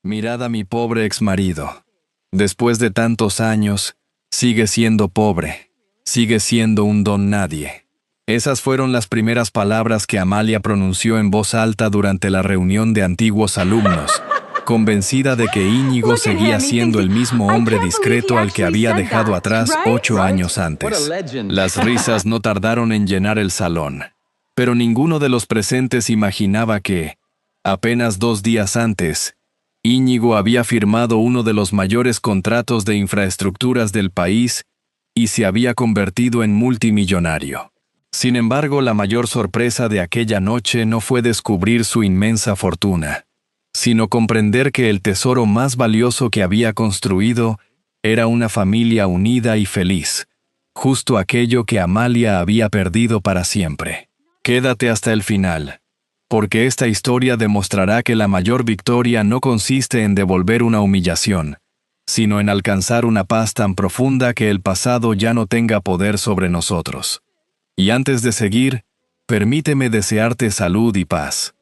Mirad a mi pobre exmarido. Después de tantos años, sigue siendo pobre, sigue siendo un don nadie. Esas fueron las primeras palabras que Amalia pronunció en voz alta durante la reunión de antiguos alumnos, convencida de que Íñigo seguía siendo el mismo hombre discreto al que había dejado atrás 8 años antes. Las risas no tardaron en llenar el salón, pero ninguno de los presentes imaginaba que, apenas 2 días antes, Íñigo había firmado uno de los mayores contratos de infraestructuras del país y se había convertido en multimillonario. Sin embargo, la mayor sorpresa de aquella noche no fue descubrir su inmensa fortuna, sino comprender que el tesoro más valioso que había construido era una familia unida y feliz, justo aquello que Amalia había perdido para siempre. Quédate hasta el final, porque esta historia demostrará que la mayor victoria no consiste en devolver una humillación, sino en alcanzar una paz tan profunda que el pasado ya no tenga poder sobre nosotros. Y antes de seguir, permíteme desearte salud y paz.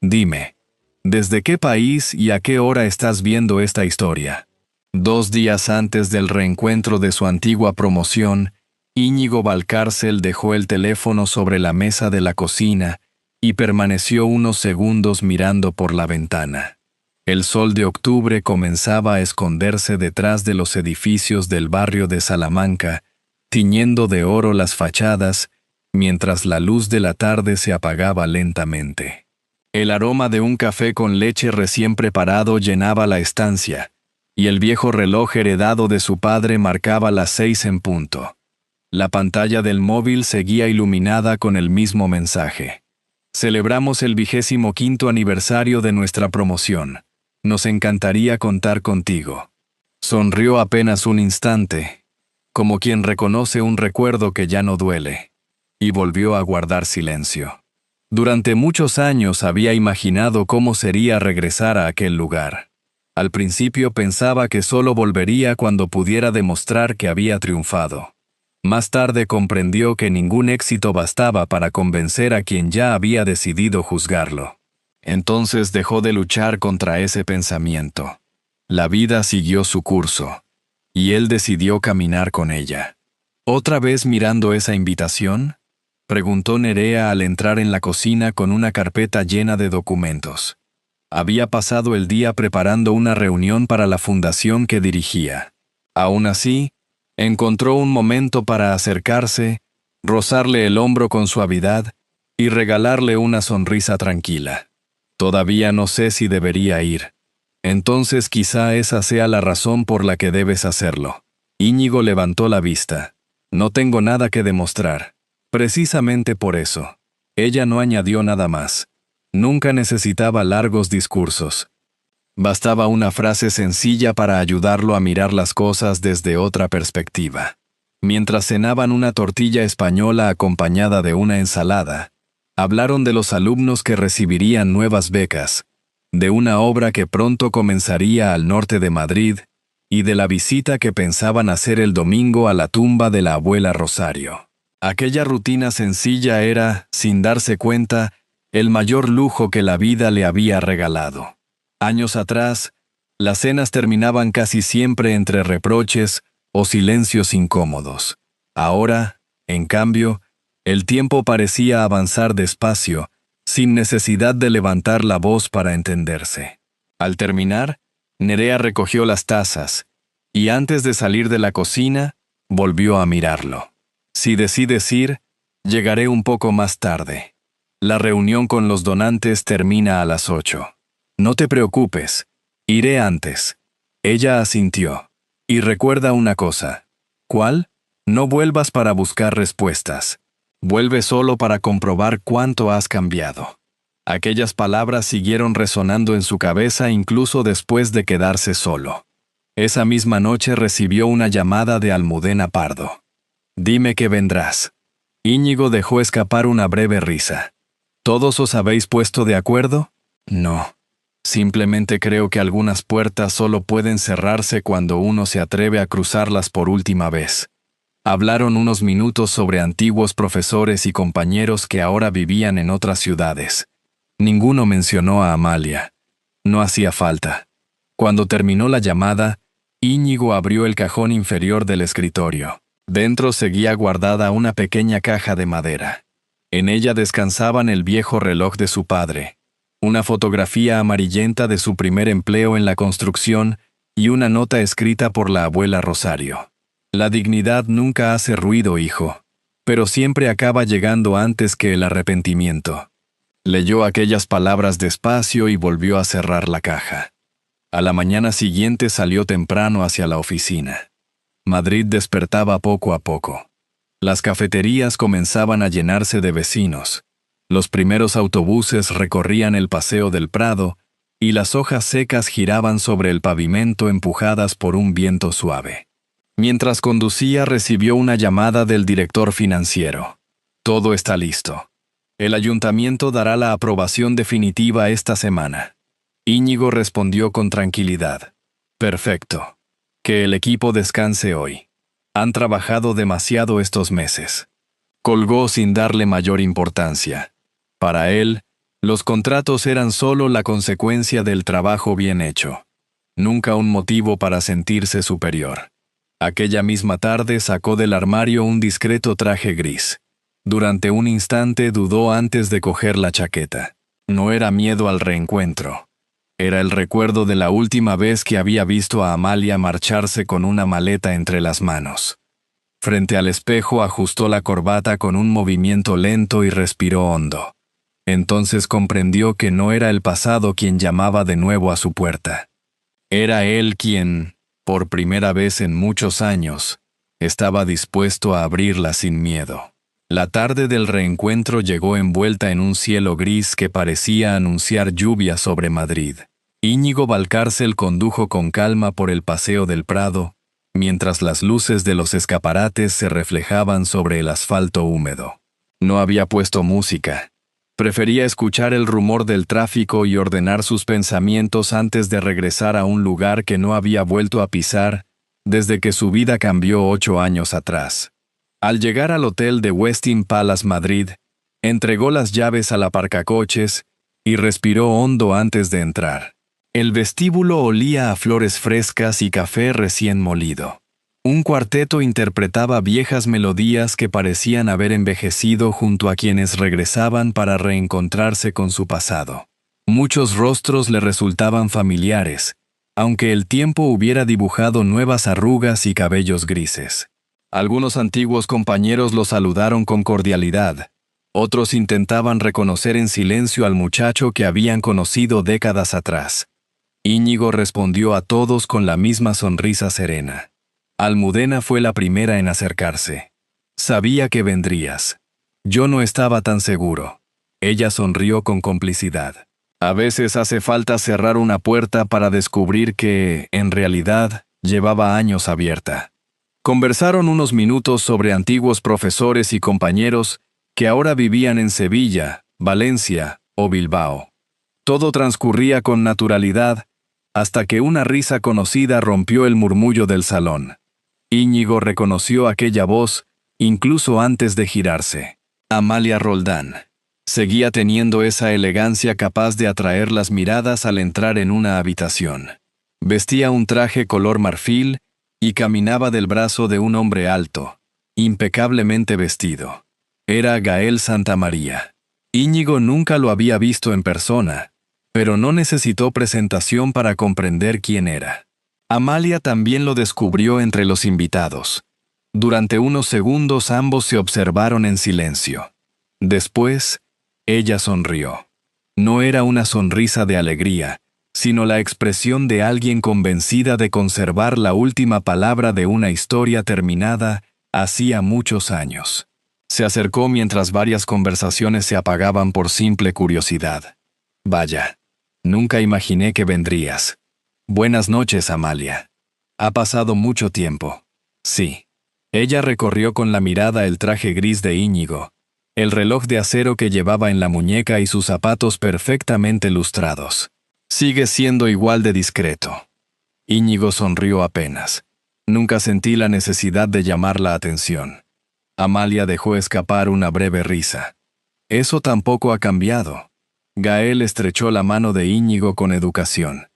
Dime, ¿desde qué país y a qué hora estás viendo esta historia? 2 días antes del reencuentro de su antigua promoción, Íñigo Valcárcel dejó el teléfono sobre la mesa de la cocina y permaneció unos segundos mirando por la ventana. El sol de octubre comenzaba a esconderse detrás de los edificios del barrio de Salamanca, tiñendo de oro las fachadas, mientras la luz de la tarde se apagaba lentamente. El aroma de un café con leche recién preparado llenaba la estancia, y el viejo reloj heredado de su padre marcaba las 6 en punto. La pantalla del móvil seguía iluminada con el mismo mensaje. Celebramos el 25º aniversario de nuestra promoción. Nos encantaría contar contigo. Sonrió apenas un instante, como quien reconoce un recuerdo que ya no duele, y volvió a guardar silencio. Durante muchos años había imaginado cómo sería regresar a aquel lugar. Al principio pensaba que solo volvería cuando pudiera demostrar que había triunfado. Más tarde comprendió que ningún éxito bastaba para convencer a quien ya había decidido juzgarlo. Entonces dejó de luchar contra ese pensamiento. La vida siguió su curso, y él decidió caminar con ella. ¿Otra vez mirando esa invitación?, preguntó Nerea al entrar en la cocina con una carpeta llena de documentos. Había pasado el día preparando una reunión para la fundación que dirigía. Aún así, encontró un momento para acercarse, rozarle el hombro con suavidad y regalarle una sonrisa tranquila. Todavía no sé si debería ir. Entonces quizá esa sea la razón por la que debes hacerlo. Íñigo levantó la vista. No tengo nada que demostrar. Precisamente por eso. Ella no añadió nada más. Nunca necesitaba largos discursos. Bastaba una frase sencilla para ayudarlo a mirar las cosas desde otra perspectiva. Mientras cenaban una tortilla española acompañada de una ensalada, hablaron de los alumnos que recibirían nuevas becas, de una obra que pronto comenzaría al norte de Madrid y de la visita que pensaban hacer el domingo a la tumba de la abuela Rosario. Aquella rutina sencilla era, sin darse cuenta, el mayor lujo que la vida le había regalado. Años atrás, las cenas terminaban casi siempre entre reproches o silencios incómodos. Ahora, en cambio, el tiempo parecía avanzar despacio, sin necesidad de levantar la voz para entenderse. Al terminar, Nerea recogió las tazas, y antes de salir de la cocina, volvió a mirarlo. Si decides ir, llegaré un poco más tarde. La reunión con los donantes termina a las 8. No te preocupes, iré antes. Ella asintió. Y recuerda una cosa. ¿Cuál? No vuelvas para buscar respuestas. Vuelve solo para comprobar cuánto has cambiado. Aquellas palabras siguieron resonando en su cabeza incluso después de quedarse solo. Esa misma noche recibió una llamada de Almudena Pardo. Dime que vendrás. Íñigo dejó escapar una breve risa. ¿Todos os habéis puesto de acuerdo? No. Simplemente creo que algunas puertas solo pueden cerrarse cuando uno se atreve a cruzarlas por última vez. Hablaron unos minutos sobre antiguos profesores y compañeros que ahora vivían en otras ciudades. Ninguno mencionó a Amalia. No hacía falta. Cuando terminó la llamada, Íñigo abrió el cajón inferior del escritorio. Dentro seguía guardada una pequeña caja de madera. En ella descansaban el viejo reloj de su padre, una fotografía amarillenta de su primer empleo en la construcción y una nota escrita por la abuela Rosario. La dignidad nunca hace ruido, hijo, pero siempre acaba llegando antes que el arrepentimiento. Leyó aquellas palabras despacio y volvió a cerrar la caja. A la mañana siguiente salió temprano hacia la oficina. Madrid despertaba poco a poco. Las cafeterías comenzaban a llenarse de vecinos. Los primeros autobuses recorrían el Paseo del Prado y las hojas secas giraban sobre el pavimento empujadas por un viento suave. Mientras conducía recibió una llamada del director financiero. Todo está listo. El ayuntamiento dará la aprobación definitiva esta semana. Íñigo respondió con tranquilidad. Perfecto. Que el equipo descanse hoy. Han trabajado demasiado estos meses. Colgó sin darle mayor importancia. Para él, los contratos eran solo la consecuencia del trabajo bien hecho. Nunca un motivo para sentirse superior. Aquella misma tarde sacó del armario un discreto traje gris. Durante un instante dudó antes de coger la chaqueta. No era miedo al reencuentro. Era el recuerdo de la última vez que había visto a Amalia marcharse con una maleta entre las manos. Frente al espejo ajustó la corbata con un movimiento lento y respiró hondo. Entonces comprendió que no era el pasado quien llamaba de nuevo a su puerta. Era él quien, por primera vez en muchos años, estaba dispuesto a abrirla sin miedo. La tarde del reencuentro llegó envuelta en un cielo gris que parecía anunciar lluvia sobre Madrid. Íñigo Valcárcel condujo con calma por el Paseo del Prado, mientras las luces de los escaparates se reflejaban sobre el asfalto húmedo. No había puesto música. Prefería escuchar el rumor del tráfico y ordenar sus pensamientos antes de regresar a un lugar que no había vuelto a pisar desde que su vida cambió 8 años atrás. Al llegar al hotel de Westin Palace Madrid, entregó las llaves al aparcacoches y respiró hondo antes de entrar. El vestíbulo olía a flores frescas y café recién molido. Un cuarteto interpretaba viejas melodías que parecían haber envejecido junto a quienes regresaban para reencontrarse con su pasado. Muchos rostros le resultaban familiares, aunque el tiempo hubiera dibujado nuevas arrugas y cabellos grises. Algunos antiguos compañeros lo saludaron con cordialidad. Otros intentaban reconocer en silencio al muchacho que habían conocido décadas atrás. Íñigo respondió a todos con la misma sonrisa serena. Almudena fue la primera en acercarse. Sabía que vendrías. Yo no estaba tan seguro. Ella sonrió con complicidad. A veces hace falta cerrar una puerta para descubrir que, en realidad, llevaba años abierta. Conversaron unos minutos sobre antiguos profesores y compañeros que ahora vivían en Sevilla, Valencia o Bilbao. Todo transcurría con naturalidad, hasta que una risa conocida rompió el murmullo del salón. Íñigo reconoció aquella voz, incluso antes de girarse. Amalia Roldán. Seguía teniendo esa elegancia capaz de atraer las miradas al entrar en una habitación. Vestía un traje color marfil y caminaba del brazo de un hombre alto, impecablemente vestido. Era Gael Santamaría. Íñigo nunca lo había visto en persona, pero no necesitó presentación para comprender quién era. Amalia también lo descubrió entre los invitados. Durante unos segundos ambos se observaron en silencio. Después, ella sonrió. No era una sonrisa de alegría, sino la expresión de alguien convencida de conservar la última palabra de una historia terminada hacía muchos años. Se acercó mientras varias conversaciones se apagaban por simple curiosidad. Vaya, nunca imaginé que vendrías. Buenas noches, Amalia. Ha pasado mucho tiempo. Sí. Ella recorrió con la mirada el traje gris de Íñigo, el reloj de acero que llevaba en la muñeca y sus zapatos perfectamente lustrados. Sigue siendo igual de discreto. Íñigo sonrió apenas. Nunca sentí la necesidad de llamar la atención. Amalia dejó escapar una breve risa. Eso tampoco ha cambiado. Gael estrechó la mano de Íñigo con educación.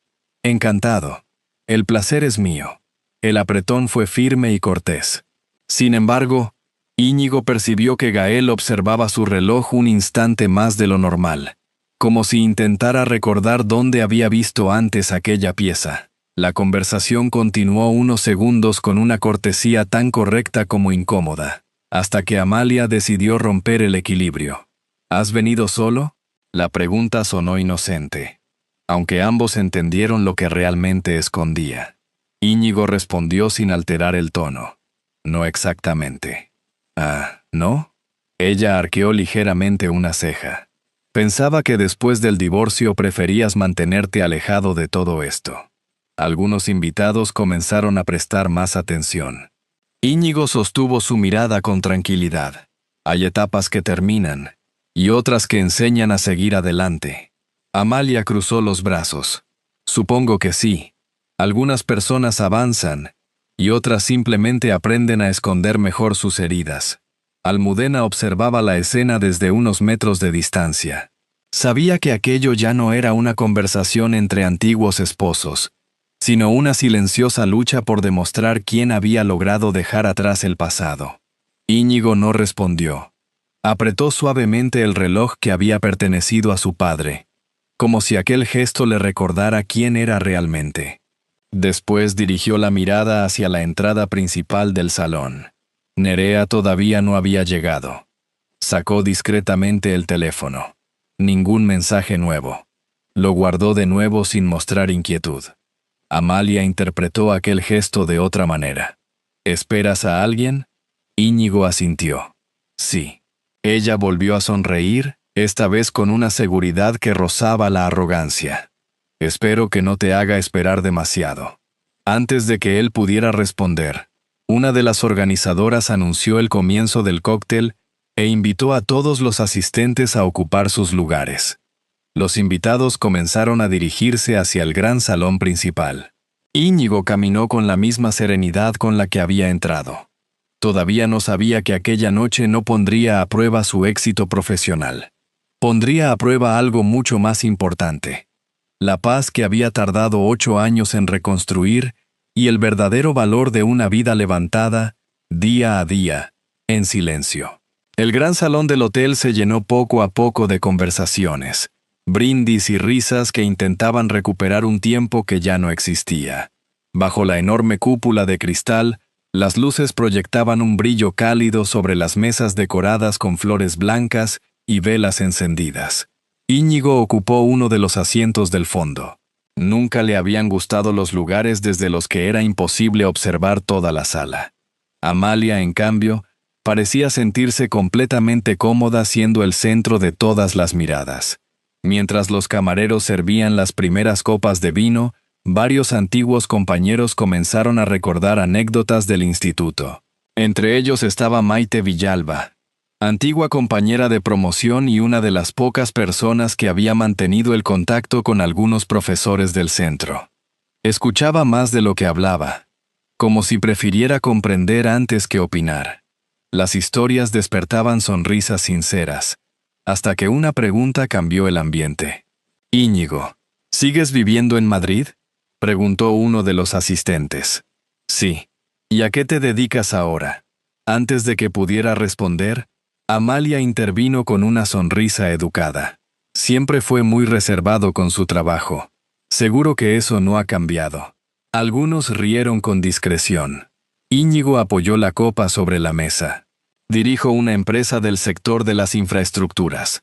Encantado. El placer es mío. El apretón fue firme y cortés. Sin embargo, Íñigo percibió que Gael observaba su reloj un instante más de lo normal, como si intentara recordar dónde había visto antes aquella pieza. La conversación continuó unos segundos con una cortesía tan correcta como incómoda, hasta que Amalia decidió romper el equilibrio. ¿Has venido solo? La pregunta sonó inocente, aunque ambos entendieron lo que realmente escondía. Íñigo respondió sin alterar el tono. No exactamente. Ah, ¿no? Ella arqueó ligeramente una ceja. Pensaba que después del divorcio preferías mantenerte alejado de todo esto. Algunos invitados comenzaron a prestar más atención. Íñigo sostuvo su mirada con tranquilidad. Hay etapas que terminan, y otras que enseñan a seguir adelante. Amalia cruzó los brazos. Supongo que sí. Algunas personas avanzan, y otras simplemente aprenden a esconder mejor sus heridas. Almudena observaba la escena desde unos metros de distancia. Sabía que aquello ya no era una conversación entre antiguos esposos, sino una silenciosa lucha por demostrar quién había logrado dejar atrás el pasado. Íñigo no respondió. Apretó suavemente el reloj que había pertenecido a su padre, como si aquel gesto le recordara quién era realmente. Después dirigió la mirada hacia la entrada principal del salón. Nerea todavía no había llegado. Sacó discretamente el teléfono. Ningún mensaje nuevo. Lo guardó de nuevo sin mostrar inquietud. Amalia interpretó aquel gesto de otra manera. ¿Esperas a alguien? Íñigo asintió. Sí. Ella volvió a sonreír, esta vez con una seguridad que rozaba la arrogancia. Espero que no te haga esperar demasiado. Antes de que él pudiera responder, una de las organizadoras anunció el comienzo del cóctel e invitó a todos los asistentes a ocupar sus lugares. Los invitados comenzaron a dirigirse hacia el gran salón principal. Íñigo caminó con la misma serenidad con la que había entrado. Todavía no sabía que aquella noche no pondría a prueba su éxito profesional. Pondría a prueba algo mucho más importante. La paz que había tardado 8 años en reconstruir y el verdadero valor de una vida levantada, día a día, en silencio. El gran salón del hotel se llenó poco a poco de conversaciones, brindis y risas que intentaban recuperar un tiempo que ya no existía. Bajo la enorme cúpula de cristal, las luces proyectaban un brillo cálido sobre las mesas decoradas con flores blancas y velas encendidas. Íñigo ocupó uno de los asientos del fondo. Nunca le habían gustado los lugares desde los que era imposible observar toda la sala. Amalia, en cambio, parecía sentirse completamente cómoda siendo el centro de todas las miradas. Mientras los camareros servían las primeras copas de vino, varios antiguos compañeros comenzaron a recordar anécdotas del instituto. Entre ellos estaba Maite Villalba, antigua compañera de promoción y una de las pocas personas que había mantenido el contacto con algunos profesores del centro. Escuchaba más de lo que hablaba, como si prefiriera comprender antes que opinar. Las historias despertaban sonrisas sinceras, hasta que una pregunta cambió el ambiente. Íñigo, ¿sigues viviendo en Madrid?, preguntó uno de los asistentes. Sí. ¿Y a qué te dedicas ahora? Antes de que pudiera responder, Amalia intervino con una sonrisa educada. Siempre fue muy reservado con su trabajo. Seguro que eso no ha cambiado. Algunos rieron con discreción. Íñigo apoyó la copa sobre la mesa. Dirijo una empresa del sector de las infraestructuras.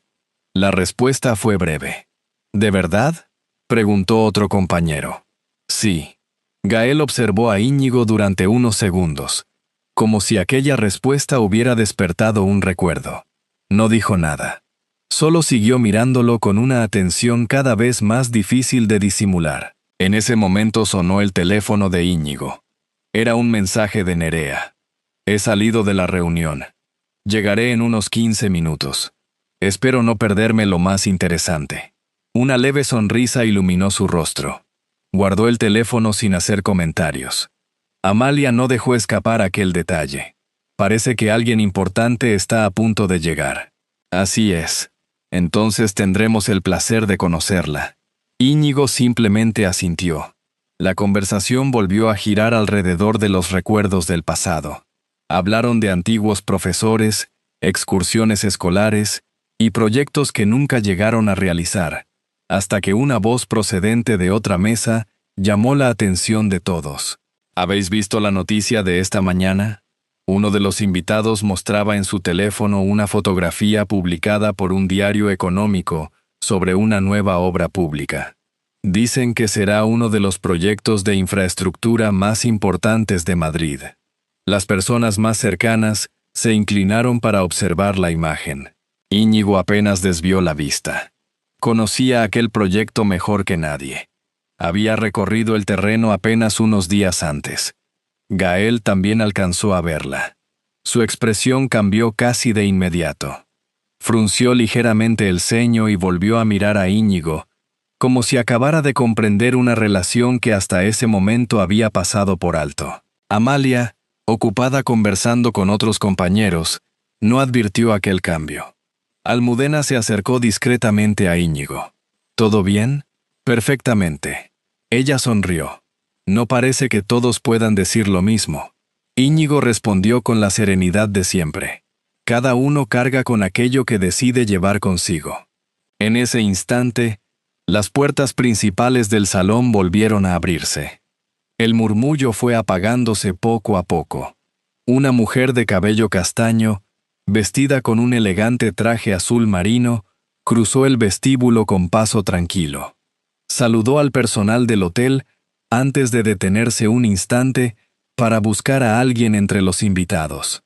La respuesta fue breve. ¿De verdad?, preguntó otro compañero. Sí. Gael observó a Íñigo durante unos segundos, como si aquella respuesta hubiera despertado un recuerdo. No dijo nada. Solo siguió mirándolo con una atención cada vez más difícil de disimular. En ese momento sonó el teléfono de Íñigo. Era un mensaje de Nerea. He salido de la reunión. Llegaré en unos 15 minutos. Espero no perderme lo más interesante. Una leve sonrisa iluminó su rostro. Guardó el teléfono sin hacer comentarios. Amalia no dejó escapar aquel detalle. Parece que alguien importante está a punto de llegar. Así es. Entonces tendremos el placer de conocerla. Íñigo simplemente asintió. La conversación volvió a girar alrededor de los recuerdos del pasado. Hablaron de antiguos profesores, excursiones escolares y proyectos que nunca llegaron a realizar, hasta que una voz procedente de otra mesa llamó la atención de todos. ¿Habéis visto la noticia de esta mañana? Uno de los invitados mostraba en su teléfono una fotografía publicada por un diario económico sobre una nueva obra pública. Dicen que será uno de los proyectos de infraestructura más importantes de Madrid. Las personas más cercanas se inclinaron para observar la imagen. Íñigo apenas desvió la vista. Conocía aquel proyecto mejor que nadie. Había recorrido el terreno apenas unos días antes. Gael también alcanzó a verla. Su expresión cambió casi de inmediato. Frunció ligeramente el ceño y volvió a mirar a Íñigo, como si acabara de comprender una relación que hasta ese momento había pasado por alto. Amalia, ocupada conversando con otros compañeros, no advirtió aquel cambio. Almudena se acercó discretamente a Íñigo. ¿Todo bien? Perfectamente. Ella sonrió. No parece que todos puedan decir lo mismo. Íñigo respondió con la serenidad de siempre. Cada uno carga con aquello que decide llevar consigo. En ese instante, las puertas principales del salón volvieron a abrirse. El murmullo fue apagándose poco a poco. Una mujer de cabello castaño, vestida con un elegante traje azul marino, cruzó el vestíbulo con paso tranquilo. Saludó al personal del hotel antes de detenerse un instante para buscar a alguien entre los invitados.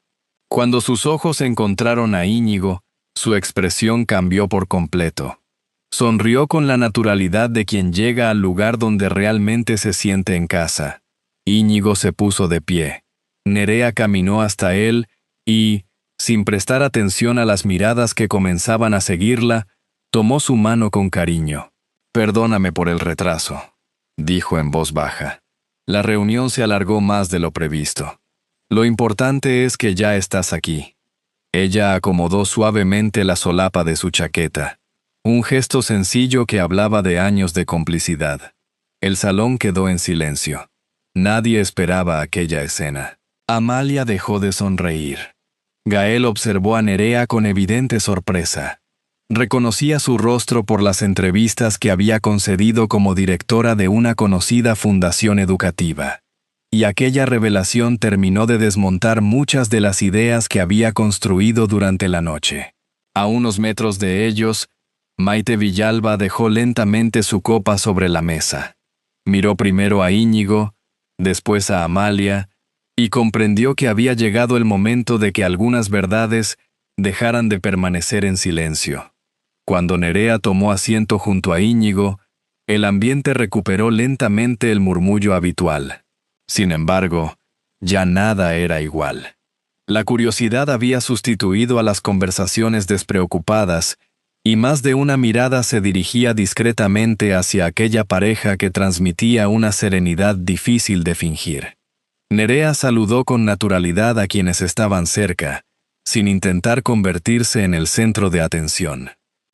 Cuando sus ojos encontraron a Íñigo, su expresión cambió por completo. Sonrió con la naturalidad de quien llega al lugar donde realmente se siente en casa. Íñigo se puso de pie. Nerea caminó hasta él y, sin prestar atención a las miradas que comenzaban a seguirla, tomó su mano con cariño. «Perdóname por el retraso», dijo en voz baja. La reunión se alargó más de lo previsto. «Lo importante es que ya estás aquí». Ella acomodó suavemente la solapa de su chaqueta. Un gesto sencillo que hablaba de años de complicidad. El salón quedó en silencio. Nadie esperaba aquella escena. Amalia dejó de sonreír. Gael observó a Nerea con evidente sorpresa. Reconocía su rostro por las entrevistas que había concedido como directora de una conocida fundación educativa. Y aquella revelación terminó de desmontar muchas de las ideas que había construido durante la noche. A unos metros de ellos, Maite Villalba dejó lentamente su copa sobre la mesa. Miró primero a Íñigo, después a Amalia, y comprendió que había llegado el momento de que algunas verdades dejaran de permanecer en silencio. Cuando Nerea tomó asiento junto a Íñigo, el ambiente recuperó lentamente el murmullo habitual. Sin embargo, ya nada era igual. La curiosidad había sustituido a las conversaciones despreocupadas, y más de una mirada se dirigía discretamente hacia aquella pareja que transmitía una serenidad difícil de fingir. Nerea saludó con naturalidad a quienes estaban cerca, sin intentar convertirse en el centro de atención.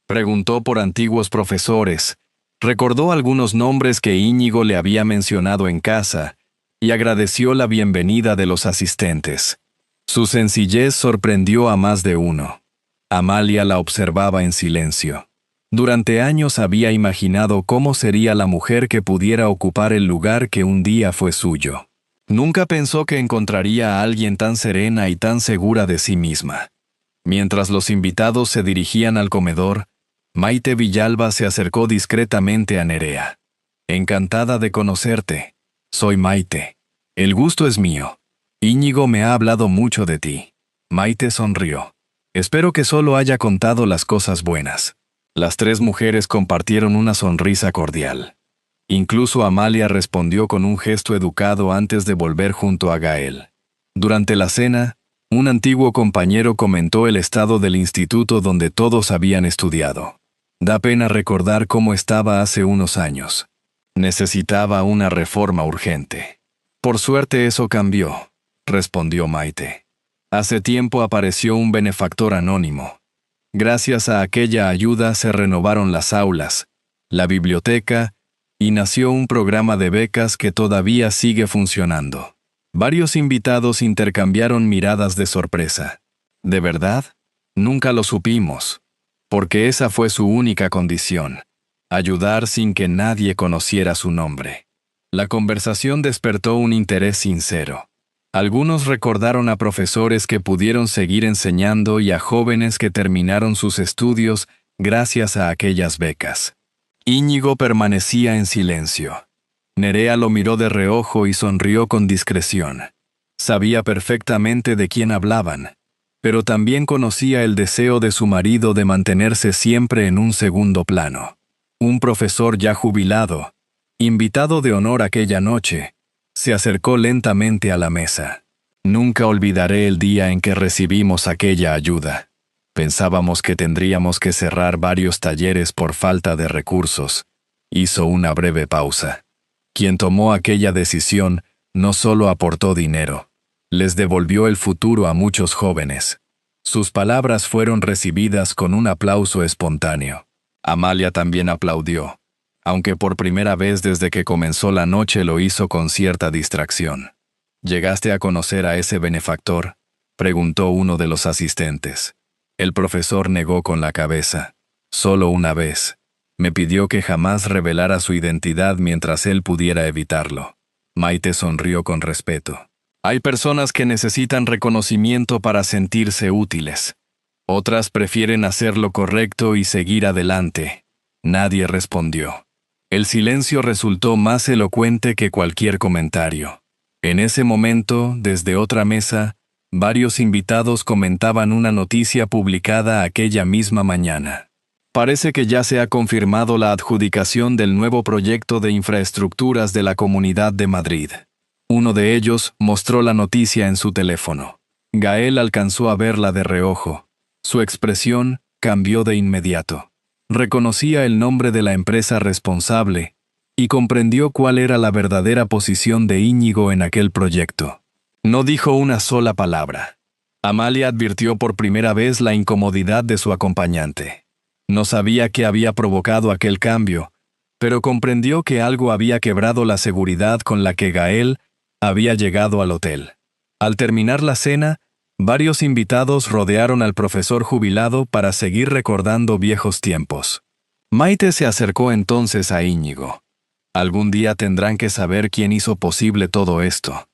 Preguntó por antiguos profesores, recordó algunos nombres que Íñigo le había mencionado en casa, y agradeció la bienvenida de los asistentes. Su sencillez sorprendió a más de uno. Amalia la observaba en silencio. Durante años había imaginado cómo sería la mujer que pudiera ocupar el lugar que un día fue suyo. Nunca pensó que encontraría a alguien tan serena y tan segura de sí misma. Mientras los invitados se dirigían al comedor, Maite Villalba se acercó discretamente a Nerea. «Encantada de conocerte. Soy Maite. El gusto es mío. Íñigo me ha hablado mucho de ti». Maite sonrió. «Espero que solo haya contado las cosas buenas». Las tres mujeres compartieron una sonrisa cordial. Incluso Amalia respondió con un gesto educado antes de volver junto a Gael. Durante la cena, un antiguo compañero comentó el estado del instituto donde todos habían estudiado. Da pena recordar cómo estaba hace unos años. Necesitaba una reforma urgente. «Por suerte eso cambió», respondió Maite. «Hace tiempo apareció un benefactor anónimo. Gracias a aquella ayuda se renovaron las aulas, la biblioteca, y nació un programa de becas que todavía sigue funcionando. Varios invitados intercambiaron miradas de sorpresa. ¿De verdad? Nunca lo supimos, porque esa fue su única condición: ayudar sin que nadie conociera su nombre. La conversación despertó un interés sincero. Algunos recordaron a profesores que pudieron seguir enseñando y a jóvenes que terminaron sus estudios gracias a aquellas becas. Íñigo permanecía en silencio. Nerea lo miró de reojo y sonrió con discreción. Sabía perfectamente de quién hablaban, pero también conocía el deseo de su marido de mantenerse siempre en un segundo plano. Un profesor ya jubilado, invitado de honor aquella noche, se acercó lentamente a la mesa. Nunca olvidaré el día en que recibimos aquella ayuda. Pensábamos que tendríamos que cerrar varios talleres por falta de recursos. Hizo una breve pausa. Quien tomó aquella decisión no solo aportó dinero, les devolvió el futuro a muchos jóvenes. Sus palabras fueron recibidas con un aplauso espontáneo. Amalia también aplaudió, aunque por primera vez desde que comenzó la noche lo hizo con cierta distracción. ¿Llegaste a conocer a ese benefactor?, preguntó uno de los asistentes. El profesor negó con la cabeza. Solo una vez. Me pidió que jamás revelara su identidad mientras él pudiera evitarlo. Maite sonrió con respeto. Hay personas que necesitan reconocimiento para sentirse útiles. Otras prefieren hacer lo correcto y seguir adelante. Nadie respondió. El silencio resultó más elocuente que cualquier comentario. En ese momento, desde otra mesa, varios invitados comentaban una noticia publicada aquella misma mañana. Parece que ya se ha confirmado la adjudicación del nuevo proyecto de infraestructuras de la Comunidad de Madrid. Uno de ellos mostró la noticia en su teléfono. Gael alcanzó a verla de reojo. Su expresión cambió de inmediato. Reconocía el nombre de la empresa responsable y comprendió cuál era la verdadera posición de Íñigo en aquel proyecto. No dijo una sola palabra. Amalia advirtió por primera vez la incomodidad de su acompañante. No sabía qué había provocado aquel cambio, pero comprendió que algo había quebrado la seguridad con la que Gael había llegado al hotel. Al terminar la cena, varios invitados rodearon al profesor jubilado para seguir recordando viejos tiempos. Maite se acercó entonces a Íñigo. Algún día tendrán que saber quién hizo posible todo esto.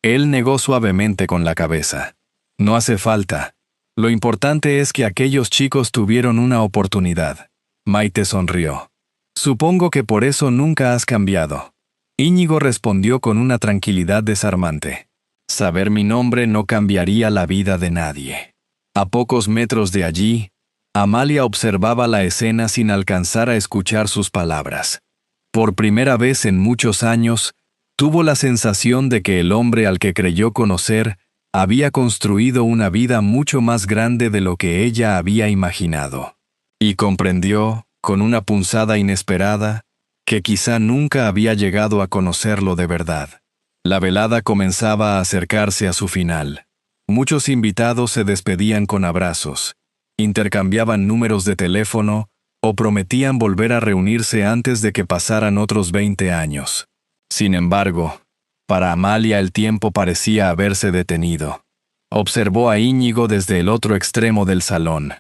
Él negó suavemente con la cabeza. No hace falta. Lo importante es que aquellos chicos tuvieron una oportunidad. Maite sonrió. Supongo que por eso nunca has cambiado. Íñigo respondió con una tranquilidad desarmante. Saber mi nombre no cambiaría la vida de nadie. A pocos metros de allí, Amalia observaba la escena sin alcanzar a escuchar sus palabras. Por primera vez en muchos años, tuvo la sensación de que el hombre al que creyó conocer había construido una vida mucho más grande de lo que ella había imaginado. Y comprendió, con una punzada inesperada, que quizá nunca había llegado a conocerlo de verdad. La velada comenzaba a acercarse a su final. Muchos invitados se despedían con abrazos, intercambiaban números de teléfono o prometían volver a reunirse antes de que pasaran otros 20 años. Sin embargo, para Amalia el tiempo parecía haberse detenido. Observó a Íñigo desde el otro extremo del salón.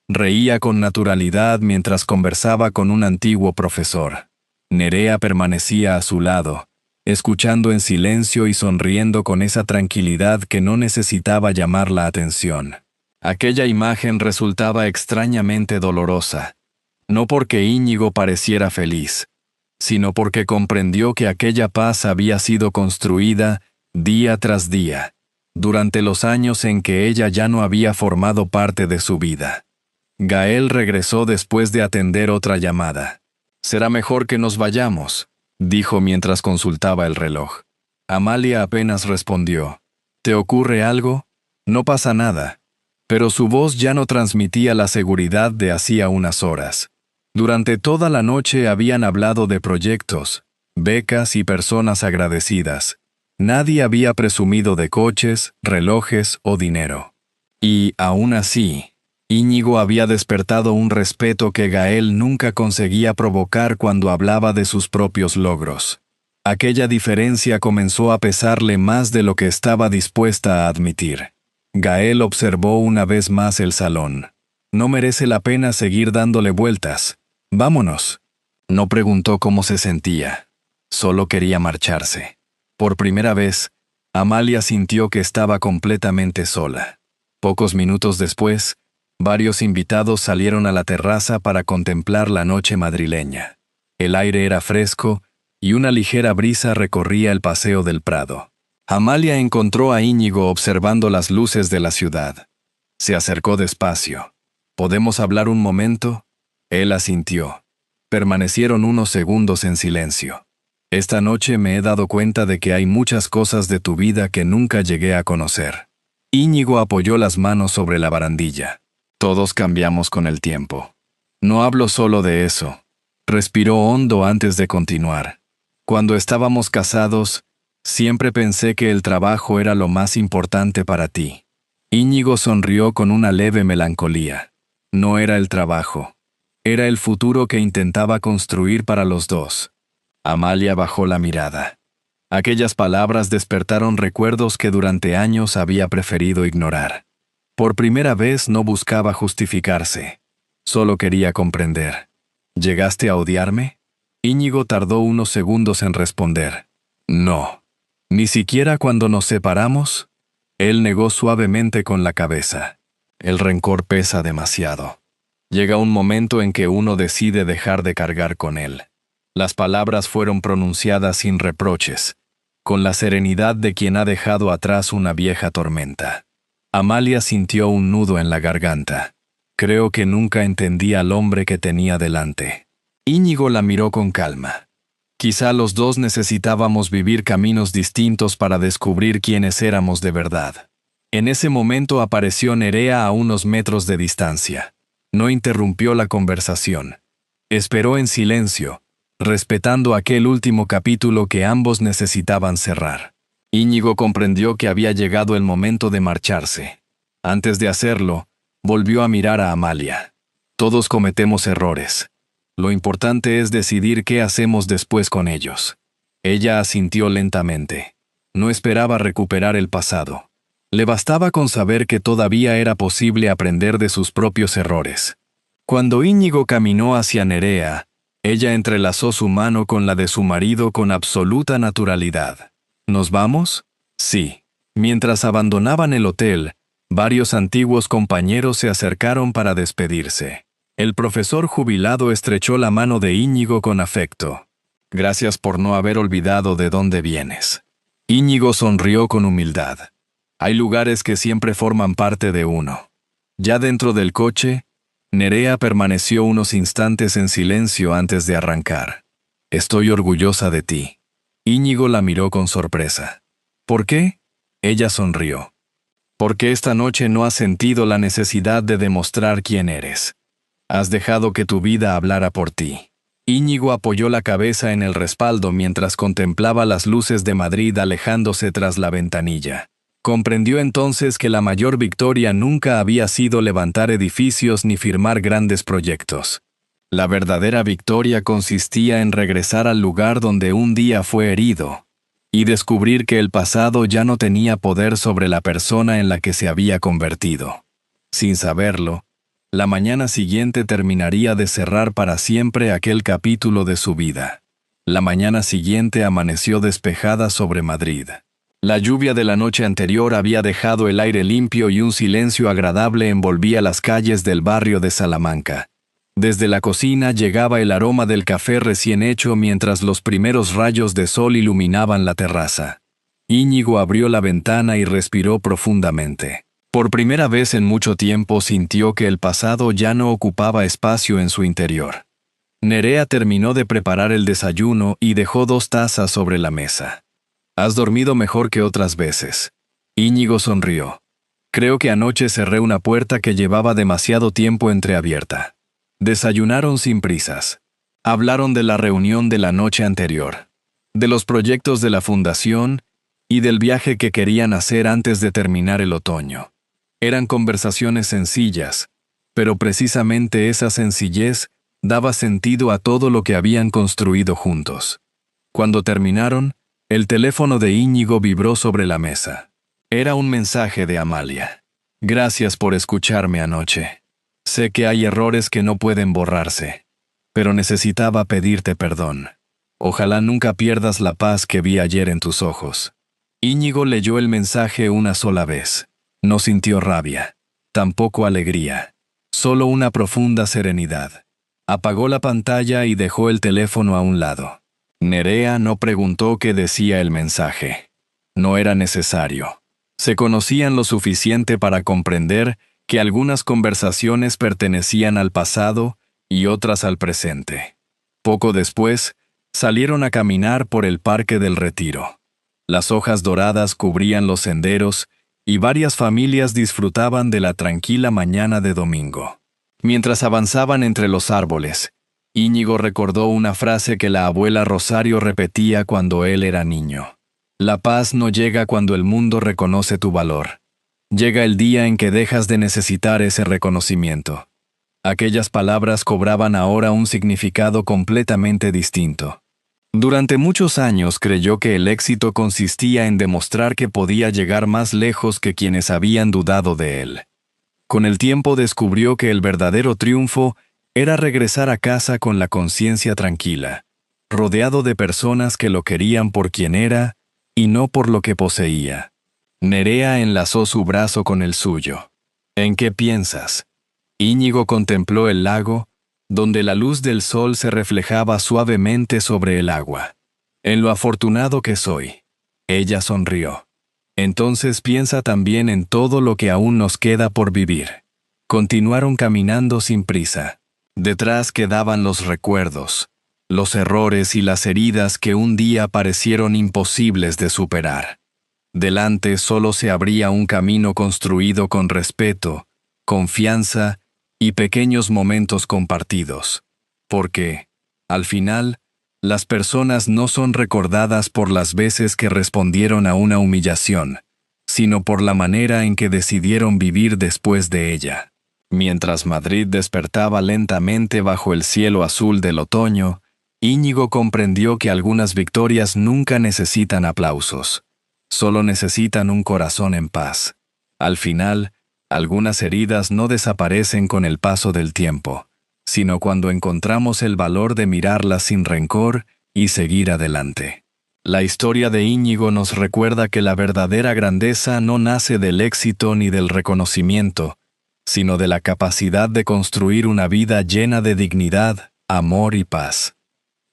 Reía con naturalidad mientras conversaba con un antiguo profesor. Nerea permanecía a su lado, escuchando en silencio y sonriendo con esa tranquilidad que no necesitaba llamar la atención. Aquella imagen resultaba extrañamente dolorosa, no porque Íñigo pareciera feliz, sino porque comprendió que aquella paz había sido construida día tras día, durante los años en que ella ya no había formado parte de su vida. Gael regresó después de atender otra llamada. «Será mejor que nos vayamos», dijo mientras consultaba el reloj. Amalia apenas respondió. «¿Te ocurre algo? No pasa nada». Pero su voz ya no transmitía la seguridad de hacía unas horas. Durante toda la noche habían hablado de proyectos, becas y personas agradecidas. Nadie había presumido de coches, relojes o dinero. Y, aún así, Íñigo había despertado un respeto que Gael nunca conseguía provocar cuando hablaba de sus propios logros. Aquella diferencia comenzó a pesarle más de lo que estaba dispuesta a admitir. Gael observó una vez más el salón. No merece la pena seguir dándole vueltas. Vámonos. No preguntó cómo se sentía. Solo quería marcharse. Por primera vez, Amalia sintió que estaba completamente sola. Pocos minutos después, varios invitados salieron a la terraza para contemplar la noche madrileña. El aire era fresco y una ligera brisa recorría el paseo del Prado. Amalia encontró a Íñigo observando las luces de la ciudad. Se acercó despacio. ¿Podemos hablar un momento? Él asintió. Permanecieron unos segundos en silencio. Esta noche me he dado cuenta de que hay muchas cosas de tu vida que nunca llegué a conocer. Íñigo apoyó las manos sobre la barandilla. Todos cambiamos con el tiempo. No hablo solo de eso. Respiró hondo antes de continuar. Cuando estábamos casados, siempre pensé que el trabajo era lo más importante para ti. Íñigo sonrió con una leve melancolía. No era el trabajo. Era el futuro que intentaba construir para los dos. Amalia bajó la mirada. Aquellas palabras despertaron recuerdos que durante años había preferido ignorar. Por primera vez no buscaba justificarse. Solo quería comprender. ¿Llegaste a odiarme? Íñigo tardó unos segundos en responder. No. ¿Ni siquiera cuando nos separamos? Él negó suavemente con la cabeza. El rencor pesa demasiado. Llega un momento en que uno decide dejar de cargar con él. Las palabras fueron pronunciadas sin reproches, con la serenidad de quien ha dejado atrás una vieja tormenta. Amalia sintió un nudo en la garganta. Creo que nunca entendí al hombre que tenía delante. Íñigo la miró con calma. Quizá los dos necesitábamos vivir caminos distintos para descubrir quiénes éramos de verdad. En ese momento apareció Nerea a unos metros de distancia. No interrumpió la conversación. Esperó en silencio, respetando aquel último capítulo que ambos necesitaban cerrar. Íñigo comprendió que había llegado el momento de marcharse. Antes de hacerlo, volvió a mirar a Amalia. Todos cometemos errores. Lo importante es decidir qué hacemos después con ellos. Ella asintió lentamente. No esperaba recuperar el pasado. Le bastaba con saber que todavía era posible aprender de sus propios errores. Cuando Íñigo caminó hacia Nerea, ella entrelazó su mano con la de su marido con absoluta naturalidad. ¿Nos vamos? Sí. Mientras abandonaban el hotel, varios antiguos compañeros se acercaron para despedirse. El profesor jubilado estrechó la mano de Íñigo con afecto. Gracias por no haber olvidado de dónde vienes. Íñigo sonrió con humildad. Hay lugares que siempre forman parte de uno. Ya dentro del coche, Nerea permaneció unos instantes en silencio antes de arrancar. Estoy orgullosa de ti. Íñigo la miró con sorpresa. ¿Por qué? Ella sonrió. Porque esta noche no has sentido la necesidad de demostrar quién eres. Has dejado que tu vida hablara por ti. Íñigo apoyó la cabeza en el respaldo mientras contemplaba las luces de Madrid alejándose tras la ventanilla. Comprendió entonces que la mayor victoria nunca había sido levantar edificios ni firmar grandes proyectos. La verdadera victoria consistía en regresar al lugar donde un día fue herido y descubrir que el pasado ya no tenía poder sobre la persona en la que se había convertido. Sin saberlo, la mañana siguiente terminaría de cerrar para siempre aquel capítulo de su vida. La mañana siguiente amaneció despejada sobre Madrid. La lluvia de la noche anterior había dejado el aire limpio y un silencio agradable envolvía las calles del barrio de Salamanca. Desde la cocina llegaba el aroma del café recién hecho mientras los primeros rayos de sol iluminaban la terraza. Íñigo abrió la ventana y respiró profundamente. Por primera vez en mucho tiempo sintió que el pasado ya no ocupaba espacio en su interior. Nerea terminó de preparar el desayuno y dejó 2 tazas sobre la mesa. Has dormido mejor que otras veces. Íñigo sonrió. Creo que anoche cerré una puerta que llevaba demasiado tiempo entreabierta. Desayunaron sin prisas. Hablaron de la reunión de la noche anterior, de los proyectos de la fundación y del viaje que querían hacer antes de terminar el otoño. Eran conversaciones sencillas, Pero precisamente esa sencillez daba sentido a todo lo que habían construido juntos. Cuando terminaron, el teléfono de Íñigo vibró sobre la mesa. Era un mensaje de Amalia. Gracias por escucharme anoche. Sé que hay errores que no pueden borrarse, pero necesitaba pedirte perdón. Ojalá nunca pierdas la paz que vi ayer en tus ojos. Íñigo leyó el mensaje una sola vez. No sintió rabia, tampoco alegría, solo una profunda serenidad. Apagó la pantalla y dejó el teléfono a un lado. Nerea no preguntó qué decía el mensaje. No era necesario. Se conocían lo suficiente para comprender que algunas conversaciones pertenecían al pasado y otras al presente. Poco después, salieron a caminar por el Parque del Retiro. Las hojas doradas cubrían los senderos y varias familias disfrutaban de la tranquila mañana de domingo. Mientras avanzaban entre los árboles, Íñigo recordó una frase que la abuela Rosario repetía cuando él era niño. La paz no llega cuando el mundo reconoce tu valor. Llega el día en que dejas de necesitar ese reconocimiento. Aquellas palabras cobraban ahora un significado completamente distinto. Durante muchos años creyó que el éxito consistía en demostrar que podía llegar más lejos que quienes habían dudado de él. Con el tiempo descubrió que el verdadero triunfo era regresar a casa con la conciencia tranquila, rodeado de personas que lo querían por quien era y no por lo que poseía. Nerea enlazó su brazo con el suyo. ¿En qué piensas? Íñigo contempló el lago, donde la luz del sol se reflejaba suavemente sobre el agua. En lo afortunado que soy. Ella sonrió. Entonces piensa también en todo lo que aún nos queda por vivir. Continuaron caminando sin prisa. Detrás quedaban los recuerdos, los errores y las heridas que un día parecieron imposibles de superar. Delante solo se abría un camino construido con respeto, confianza y pequeños momentos compartidos. Porque, al final, las personas no son recordadas por las veces que respondieron a una humillación, sino por la manera en que decidieron vivir después de ella. Mientras Madrid despertaba lentamente bajo el cielo azul del otoño, Íñigo comprendió que algunas victorias nunca necesitan aplausos. Solo necesitan un corazón en paz. Al final, algunas heridas no desaparecen con el paso del tiempo, sino cuando encontramos el valor de mirarlas sin rencor y seguir adelante. La historia de Íñigo nos recuerda que la verdadera grandeza no nace del éxito ni del reconocimiento, sino de la capacidad de construir una vida llena de dignidad, amor y paz.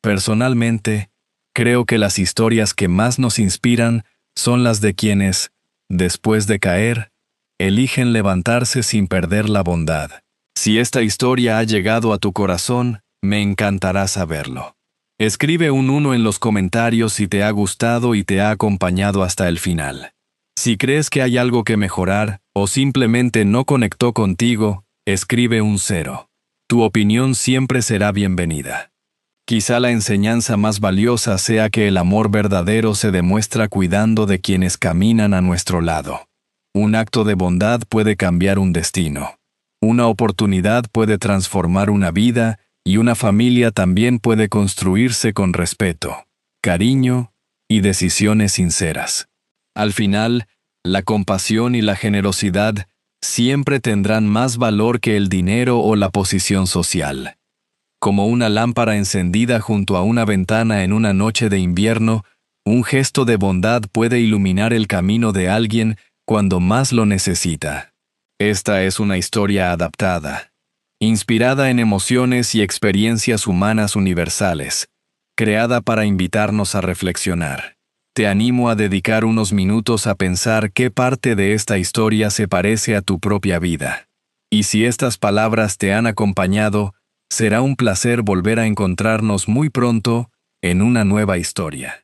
Personalmente, creo que las historias que más nos inspiran son las de quienes, después de caer, eligen levantarse sin perder la bondad. Si esta historia ha llegado a tu corazón, me encantará saberlo. Escribe un 1 en los comentarios si te ha gustado y te ha acompañado hasta el final. Si crees que hay algo que mejorar o simplemente no conectó contigo, escribe un 0. Tu opinión siempre será bienvenida. Quizá la enseñanza más valiosa sea que el amor verdadero se demuestra cuidando de quienes caminan a nuestro lado. Un acto de bondad puede cambiar un destino. Una oportunidad puede transformar una vida y una familia también puede construirse con respeto, cariño y decisiones sinceras. Al final, la compasión y la generosidad siempre tendrán más valor que el dinero o la posición social. Como una lámpara encendida junto a una ventana en una noche de invierno, un gesto de bondad puede iluminar el camino de alguien cuando más lo necesita. Esta es una historia adaptada, inspirada en emociones y experiencias humanas universales, creada para invitarnos a reflexionar. Te animo a dedicar unos minutos a pensar qué parte de esta historia se parece a tu propia vida. Y si estas palabras te han acompañado, será un placer volver a encontrarnos muy pronto en una nueva historia.